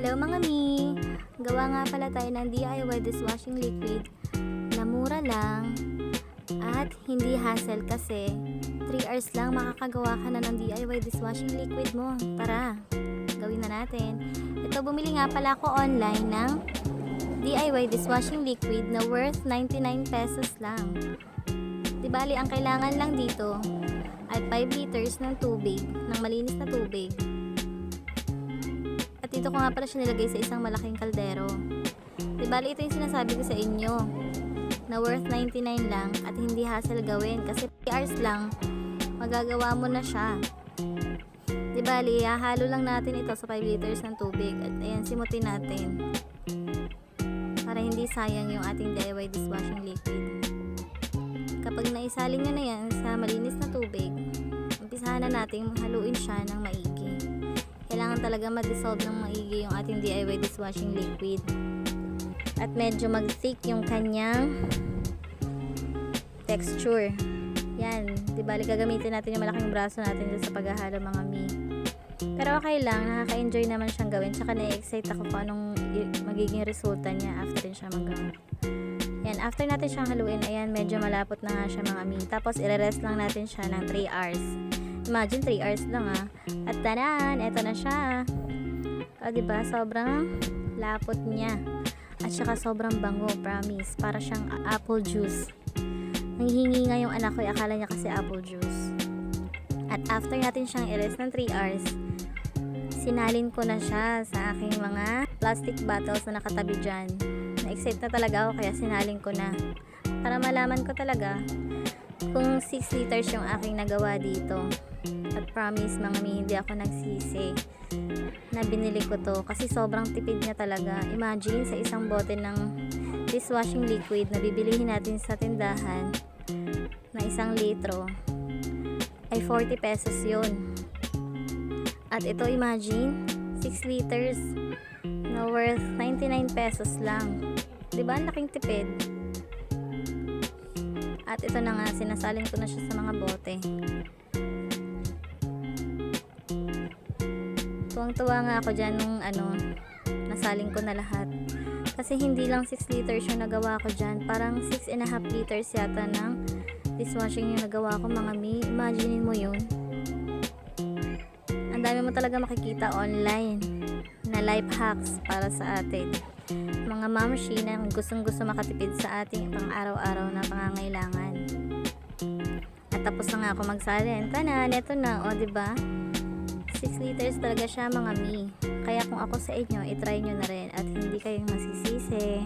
Hello mga mi! Gawa nga pala tayo ng DIY dishwashing liquid na mura lang at hindi hassle kasi 3 hours lang makakagawa ka na ng DIY dishwashing liquid mo. Tara, gawin na natin. Ito, bumili nga pala ako online ng DIY dishwashing liquid na worth 99 pesos lang. Di bali, ang kailangan lang dito ay 5 liters ng tubig, ng malinis na tubig. At dito ko nga pala siya nilagay sa isang malaking kaldero. Di bali, ito yung sinasabi ko sa inyo na worth 99 lang at hindi hassle gawin kasi 3 hours lang magagawa mo na siya. Di bali, hahalo lang natin ito sa 5 liters ng tubig at ayan, simutin natin para hindi sayang yung ating DIY dishwashing liquid. Kapag naisalin nyo na yan sa malinis na tubig, umpisahan na natin haluin siya ng maigi. Kailangan talaga ma-dissolve ng maigi yung ating DIY dishwashing liquid. At medyo mag-thick yung kanyang texture. Yan, di bali gagamitin natin yung malaking braso natin sa paghahalo mga mi. Pero okay lang, nakaka-enjoy naman siyang gawin. Tsaka na-excite ako kung anong magiging resulta niya after siya magawa. Yan, after natin siyang haluin, ayan, medyo malapot na nga siya mga mi. Tapos i-rest lang natin siya ng 3 hours. Imagine 3 hours lang At tanan, eto na siya. O diba, sobrang lapot niya. At saka sobrang bango, promise. Para siyang apple juice. Nanghihingi nga yung anak ko, akala niya kasi apple juice. At after natin siyang i-rest ng 3 hours, sinalin ko na siya sa aking mga plastic bottles na nakatabi dyan. Na-excite na talaga ako kaya sinalin ko na. Para malaman ko talaga kung 6 liters yung aking nagawa dito. At promise mga mi, hindi ako nagsisi na binili ko to kasi sobrang tipid niya talaga. Imagine sa isang bote ng dishwashing liquid na bibilihin natin sa tindahan na 1 litro ay 40 pesos yun. At ito, imagine 6 liters na worth 99 pesos lang. Diba, ang laking tipid. At ito na nga, sinasalin ko na siya sa mga bote. Tuwang-tuwa nga ako dyan nung nasaling ko na lahat. Kasi hindi lang 6 liters yung nagawa ko dyan. Parang 6.5 liters yata ng dishwashing yung nagawa ko mga mi. Imagine mo yun. Ang dami mo talaga makikita online na life hacks para sa atin. Mga mamshi na gustong-gusto makatipid sa ating pang-araw-araw na pangangailangan. At tapos na nga ako magsalin. Tanan, eto na, o diba? 6 liters talaga siya mga mi. Kaya kung ako sa inyo, itry nyo na rin at hindi kayong masisisi.